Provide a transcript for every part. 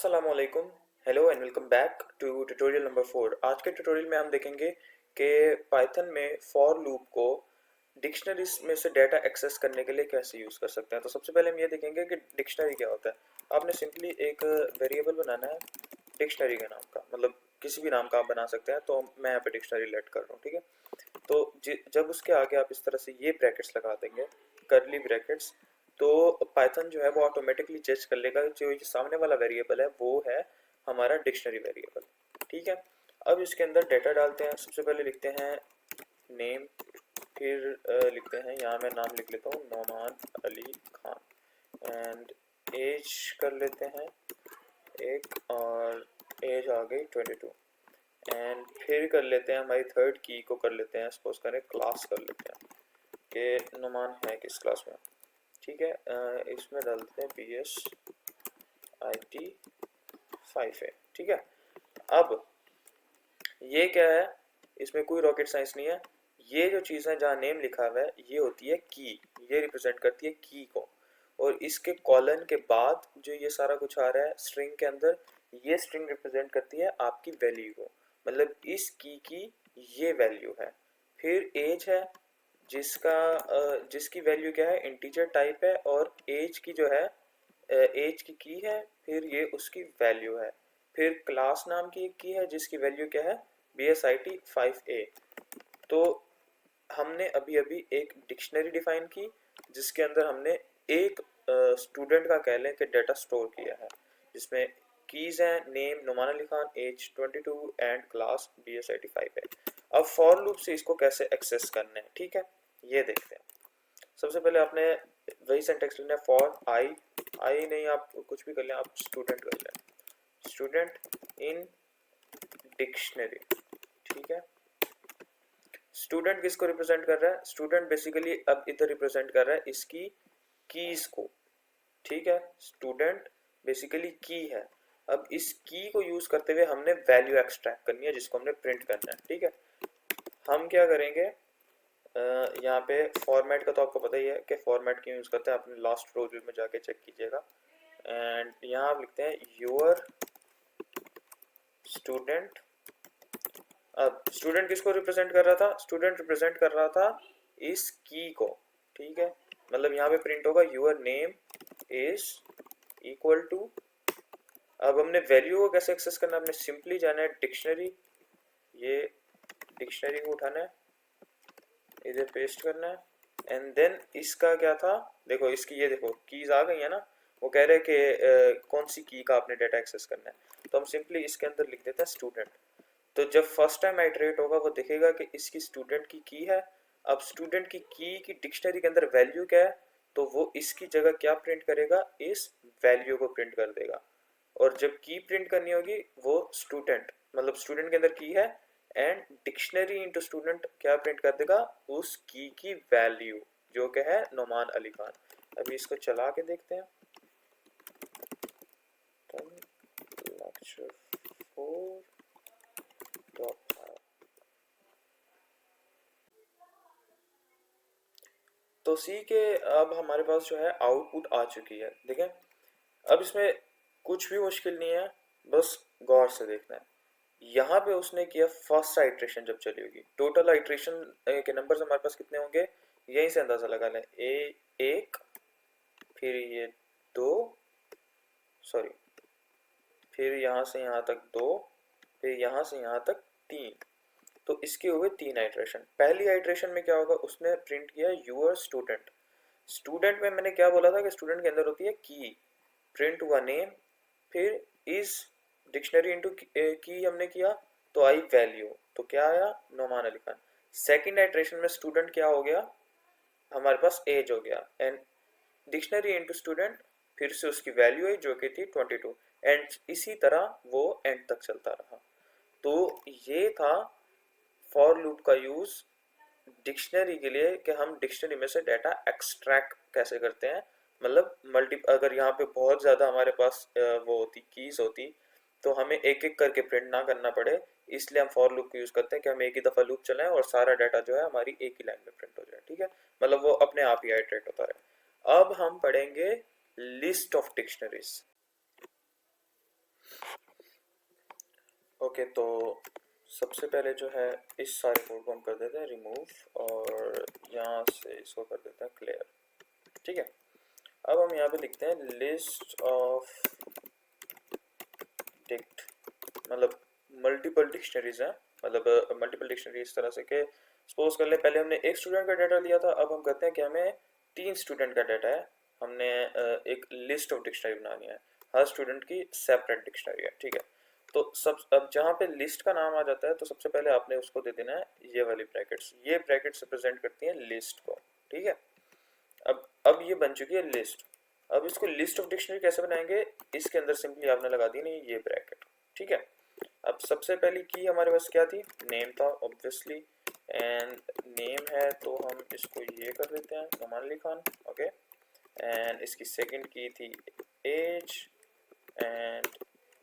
अस्सलाम वालेकुम। Hello and welcome back to tutorial number 4। आज के ट्यूटोरियल में हम देखेंगे कि पाइथन में फॉर लूप को डिक्शनरीज में से डेटा एक्सेस करने के लिए कैसे यूज़ कर सकते हैं। तो सबसे पहले हम ये देखेंगे कि डिक्शनरी क्या होता है। आपने सिंपली एक वेरिएबल बनाना है डिक्शनरी के नाम का, मतलब किसी भी नाम का आप बना सकते हैं। तो मैं यहाँ पे डिक्शनरी लेट कर रहा हूँ, ठीक है। तो जब उसके आगे आप इस तरह से ये ब्रैकेट्स लगा देंगे, करली ब्रैकेट्स, तो पाइथन जो है वो ऑटोमेटिकली जज कर लेगा जो ये सामने वाला वेरिएबल है वो है हमारा डिक्शनरी वेरिएबल, ठीक है। अब इसके अंदर डेटा डालते हैं। सबसे पहले लिखते हैं नेम, फिर लिखते हैं, यहाँ मैं नाम लिख लेता हूँ नोमान अली खान, एंड एज कर लेते हैं एक, और एज आ गई 22, एंड फिर कर लेते हैं हमारी थर्ड की को कर लेते हैं, सपोज करें क्लास कर लेते हैं कि नुमान है किस क्लास में, ठीक है। इसमें डालते हैं पी एस आई टी 5 है, ठीक है। अब ये क्या है, इसमें कोई रॉकेट साइंस नहीं है। ये जो चीज़ है जहाँ नेम लिखा हुआ है ये होती है की, ये रिप्रेजेंट करती है की को, और इसके कॉलन के बाद जो ये सारा कुछ आ रहा है स्ट्रिंग के अंदर, ये स्ट्रिंग रिप्रेजेंट करती है आपकी वैल्यू को, मतलब इस की ये वैल्यू है। फिर एज है जिसकी वैल्यू क्या है, इंटीजर टाइप है, और एज की जो है एज की है, फिर ये उसकी वैल्यू है। फिर क्लास नाम की एक की है जिसकी वैल्यू क्या है, B S I T 5A। तो हमने अभी अभी एक डिक्शनरी डिफाइन की जिसके अंदर हमने एक स्टूडेंट का कह लें कि डेटा स्टोर किया है, जिसमें कीज हैं name Numan Ali Khan, age 22 and class B S I T 5 है। अब फॉर लूप से इसको कैसे एक्सेस करना है, ठीक है, ये देखते हैं। सबसे पहले आपने वही सिंटेक्स लेना है, फॉर आई नहीं, आप कुछ भी कर लें, आप स्टूडेंट कर लें, स्टूडेंट इन डिक्शनरी, ठीक है। स्टूडेंट किसको रिप्रेजेंट कर रहा है, स्टूडेंट बेसिकली अब इधर रिप्रेजेंट कर रहा है इसकी कीज को, ठीक है। स्टूडेंट बेसिकली की है। अब इस की को यूज करते हुए हमने वैल्यू एक्सट्रैक्ट करनी है जिसको हमने प्रिंट करना है, ठीक है। हम क्या करेंगे, यहाँ पे फॉर्मेट का तो आपको पता ही है कि फॉर्मेट क्यों यूज करते हैं, अपने लास्ट ट्यूटोरियल में जाके चेक कीजिएगा। एंड यहाँ आप लिखते हैं योर स्टूडेंट। अब स्टूडेंट किसको रिप्रेजेंट कर रहा था, स्टूडेंट रिप्रेजेंट कर रहा था इस की को, ठीक है। मतलब यहाँ पे प्रिंट होगा your name is equal to. अब हमने वैल्यू को कैसे एक्सेस करना है, हमने सिंपली जाना है डिक्शनरी, ये डिक्शनरी को उठाना है, इधर पेस्ट करना है, एंड देन इसका क्या था, देखो इसकी ये देखो कीज आ गई है ना। वो कह रहे हैं कि कौन सी की का आपने डेटा एक्सेस करना है, तो हम सिंपली इसके अंदर लिख देते हैं स्टूडेंट। तो जब फर्स्ट टाइम आइटरेट होगा वो देखेगा कि इसकी स्टूडेंट की है। अब स्टूडेंट की डिक्शनरी के अंदर वैल्यू क्या है, तो वो इसकी जगह क्या प्रिंट करेगा, इस वैल्यू को प्रिंट कर देगा। और जब की प्रिंट करनी होगी वो स्टूडेंट, मतलब स्टूडेंट के अंदर की है, एंड डिक्शनरी इनटू स्टूडेंट क्या प्रिंट कर देगा, उस की वैल्यू जो कि है नोमान अली खान। अभी इसको चला के देखते हैं। लेक्चर 4 तो सी के अब हमारे पास जो है आउटपुट आ चुकी है, देखें। अब इसमें कुछ भी मुश्किल नहीं है, बस गौर से देखना है। यहाँ पे उसने किया फर्स्ट आइट्रेशन जब चली होगी, टोटल आइट्रेशन के नंबर्स हमारे पास कितने होंगे, यहीं से अंदाजा लगा लें। एक, फिर ये दो, सॉरी, फिर यहाँ से यहाँ तक दो, फिर यहाँ से यहाँ तक तीन। तो इसके हुए तीन आइट्रेशन। पहली आइट्रेशन में क्या होगा, उसने प्रिंट किया यूर स्टूडेंट। स्टूडेंट में मैंने क्या बोला था कि स्टूडेंट के अंदर होती है की, प्रिंट हुआ नेम, फिर इस डिक्शनरी इनटू की हमने किया तो आई वैल्यू, तो क्या आया, नोमान अली खान। सेकंड आइट्रेशन में स्टूडेंट क्या हो गया, हमारे पास एज हो गया, एंड डिक्शनरी इनटू स्टूडेंट, फिर से उसकी वैल्यू आई जो कि थी 22, एंड इसी तरह वो एंड तक चलता रहा। तो ये था फॉर लूप का यूज डिक्शनरी के लिए कि हम डिक्शनरी में से डाटा एक्सट्रैक्ट कैसे करते हैं। मतलब मल्टी, अगर यहाँ पे बहुत ज़्यादा हमारे पास वो होती कीज होती तो हमें एक एक करके प्रिंट ना करना पड़े, इसलिए हम फॉर लूप को यूज़ करते हैं कि हम एक ही दफ़ा लूप चलाएं और सारा डाटा जो है हमारी एक ही लाइन में प्रिंट हो जाए, ठीक है। मतलब वो अपने आप ही आइटरेट होता रहे। अब हम पढ़ेंगे लिस्ट ऑफ डिक्शनरीज। ओके, तो सबसे पहले जो है इस सारे कोड को हम कर देते हैं रिमूव और यहाँ से इसको कर देते हैं क्लियर। ठीक है, अब हम यहाँ पे लिखते हैं लिस्ट ऑफ डिक्ट, मतलब मल्टीपल डिक्शनरीज हैं, मतलब मल्टीपल डिक्शनरी इस तरह से कि सपोज कर ले पहले हमने एक स्टूडेंट का डाटा लिया था, अब हम कहते हैं कि हमें 3 स्टूडेंट का डाटा है, हमने एक लिस्ट ऑफ डिक्शनरी बनानी है, हर स्टूडेंट की सेपरेट डिक्शनरी है। ठीक है, तो सब अब जहाँ पे लिस्ट का नाम आ जाता है तो सबसे पहले आपने उसको दे देना है ये वाली ब्रैकेट्स, ये ब्रैकेट्स रिप्रेजेंट करती हैं लिस्ट को। ठीक है, अब ये बन चुकी है लिस्ट। अब इसको लिस्ट ऑफ डिक्शनरी कैसे बनाएंगे, इसके अंदर सिंपली आपने लगा दी नहीं ये ब्रैकेट। ठीक है, अब सबसे पहली की हमारे पास क्या थी, नेम था ऑब्वियसली, एंड नेम है तो हम इसको ये कर देते हैं नुमान अली खान। ओके, एंड इसकी सेकंड की थी एज, एंड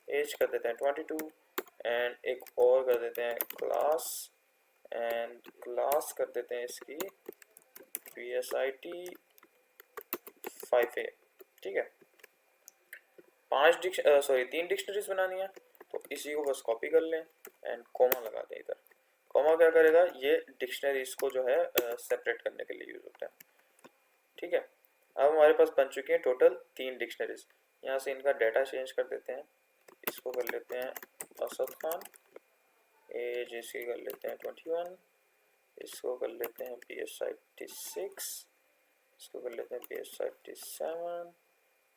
एज कर देते हैं 22, एंड एक और कर देते हैं क्लास, एंड क्लास कर देते हैं इसकी PSIT 5A। ठीक है, 3 डिक्शनरीज बनानी है, तो इसी को बस कॉपी कर लें एंड कॉमा लगा दें इधर। कॉमा क्या करेगा, ये डिक्शनरीज को जो है सेपरेट करने के लिए यूज होता है। ठीक है, अब हमारे पास बन चुकी हैं टोटल 3 डिक्शनरीज। यहाँ से इनका डाटा चेंज कर देते हैं, इसको कर लेते हैं असद खान, एज इसकी कर लेते हैं 21, इसको कर लेते हैं PSIT 6, इसको कर लेते हैं PSIT 7,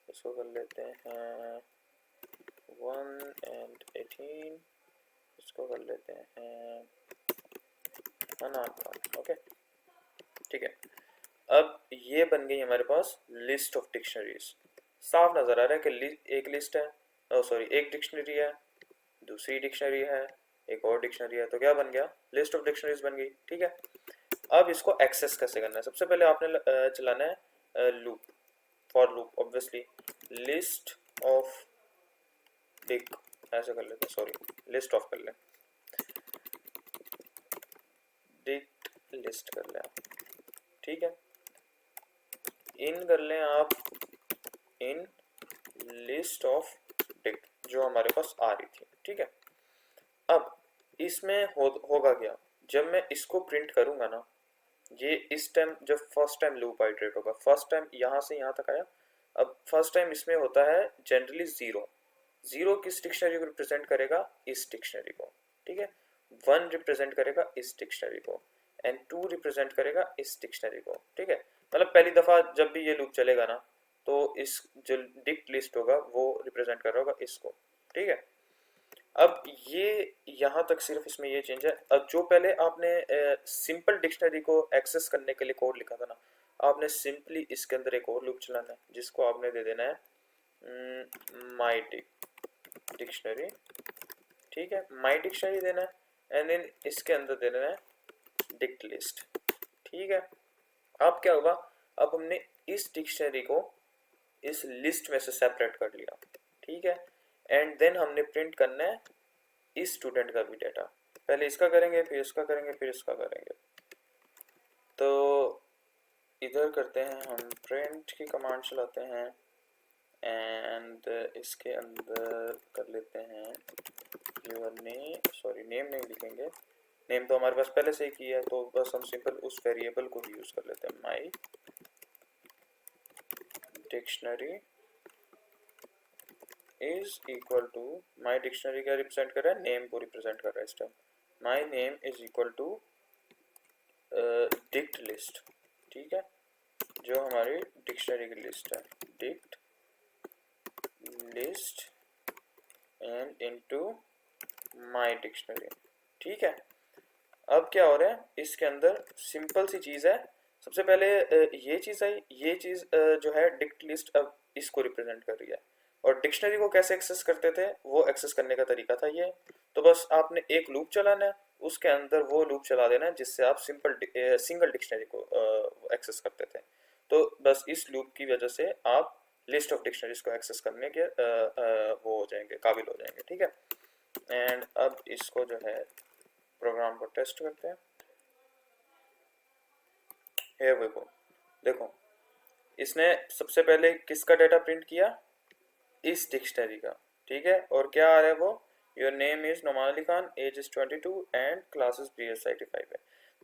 इसको कर लेते हैं 1 एंड 18, इसको कर लेते हैं अनार खान। ओके, ठीक है, अब ये बन गई हमारे पास लिस्ट ऑफ डिक्शनरीज। साफ नज़र आ रहा है कि एक लिस्ट है, एक डिक्शनरी है, दूसरी डिक्शनरी है, एक और डिक्शनरी है, तो क्या बन गया, लिस्ट ऑफ डिक्शनरीज बन गई। ठीक है, अब इसको एक्सेस कैसे करना है, सबसे पहले आपने चलाना है loop, for loop obviously, list of Dick ऐसे कर लेते हैं, सॉरी लिस्ट ऑफ कर लें, डिक्ट लिस्ट कर लें आप। ठीक है, इन कर लें आप इन लिस्ट ऑफ डिक्ट जो हमारे पास आ रही थी। ठीक है, अब इसमें होगा क्या, जब मैं इसको प्रिंट करूंगा ना, ये इस टाइम जब फर्स्ट टाइम लूप आइटरेट होगा, फर्स्ट टाइम यहाँ से यहाँ तक आया, अब फर्स्ट टाइम इसमें होता है जनरली जीरो। जीरो किस डिक्शनरी को रिप्रेजेंट करेगा, इस डिक्शनरी को। ठीक है, 1 रिप्रेजेंट करेगा इस डिक्शनरी को, एंड 2 रिप्रेजेंट करेगा इस डिक्शनरी को। ठीक है, मतलब पहली दफा जब भी ये लूप चलेगा ना, तो इस जो डिक्ट लिस्ट होगा वो रिप्रेजेंट कर रहा होगा इसको। ठीक है, अब ये यहाँ तक सिर्फ इसमें ये चेंज है। अब जो पहले आपने सिंपल डिक्शनरी को एक्सेस करने के लिए कोड लिखा था ना, आपने सिंपली इसके अंदर एक और लूप चलाना है जिसको आपने दे देना है माई डिक्शनरी। ठीक है, माई डिक्शनरी देना है, एंड देन इसके अंदर दे देना है डिक्ट लिस्ट। ठीक है, अब क्या होगा, अब हमने इस डिक्शनरी को इस लिस्ट में से सेपरेट कर लिया। ठीक है, एंड देन हमने प्रिंट करना है इस स्टूडेंट का भी डाटा, पहले इसका करेंगे फिर इसका करेंगे फिर इसका करेंगे। तो इधर करते हैं हम प्रिंट की कमांड चलाते हैं, एंड इसके अंदर कर लेते हैं योर नेम, सॉरी नेम नहीं लिखेंगे, नेम तो हमारे पास पहले से ही किया है, तो बस हम सिंपल उस वेरिएबल को ही यूज कर लेते हैं, my dictionary is equal to, my dictionary क्या रिप्रेजेंट कर रहा है, नेम को रिप्रेजेंट कर रहा है इस time, my name is equal to dict list. ठीक है, जो हमारी डिक्शनरी की लिस्ट है, dict list and into my dictionary. ठीक है, अब क्या हो रहा है, इसके अंदर सिंपल सी चीज़ है, सबसे पहले ये चीज़ आई, ये चीज़ जो है डिक्ट लिस्ट अब इसको रिप्रेजेंट कर रही है, और डिक्शनरी को कैसे एक्सेस करते थे, वो एक्सेस करने का तरीका था ये। तो बस आपने एक लूप चलाना है, उसके अंदर वो लूप चला देना है जिससे आप सिंगल डिक्शनरी को एक्सेस करते थे। तो बस इस लूप की वजह से आप लिस्ट ऑफ डिक्शनरीज को एक्सेस करने के वो हो जाएंगे, काबिल हो जाएंगे। ठीक है, एंड अब इसको जो है प्रोग्राम को टेस्ट करते हैं। Here we go, देखो इसने सबसे पहले किसका डाटा प्रिंट किया, इस डिक्शनरी का। ठीक है, और क्या आ रहा है वो, your name is Noman Ali Khan, age is 22 and class is BS 85 है।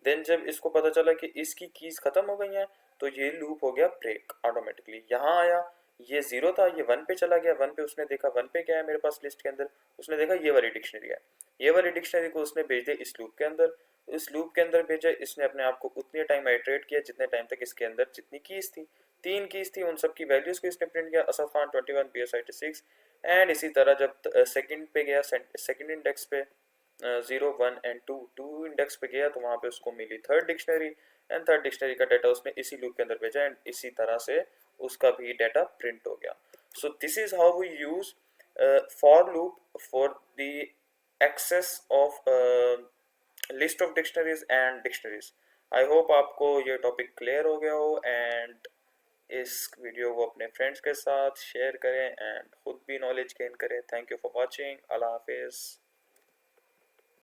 देन जब इसको पता चला कि इसकी कीज खत्म हो गई हैं, तो ये लूप हो गया ब्रेक ऑटोमेटिकली। यहाँ आया, ये 0 था, ये 1 पे चला गया, 1 पे उसने देखा 1 पे क्या है मेरे पास लिस्ट के अंदर, उसने देखा ये वाली डिक्शनरी है, ये वाली डिक्शनरी को उसने भेज दिया इस लूप के अंदर, इस लूप के अंदर भेजा, इसने अपने आप को उतने टाइम आइट्रेट किया जितने टाइम तक इसके अंदर जितनी कीज थी, 3 कीज थी, उन सब की वैल्यूज को इसने प्रिंट किया, असफ खान 21 BS 86। एंड इसी तरह जब सेकंड पे गया, सेकंड इंडेक्स पे 0 1 एंड 2 टू इंडेक्स पे गया, तो वहां पे उसको मिली third dictionary, and third dictionary का डाटा उसने इसी लूप के अंदर भेजा, एंड इसी तरह से उसका भी डाटा प्रिंट हो गया। So this is how we use for loop for the access of list of dictionaries and dictionaries. I hope आपको ये टॉपिक क्लियर हो गया हो, एंड इस वीडियो को अपने फ्रेंड्स के साथ शेयर करें एंड खुद भी नॉलेज गेन करें। Thank you for watching. अल्लाह हाफिज़।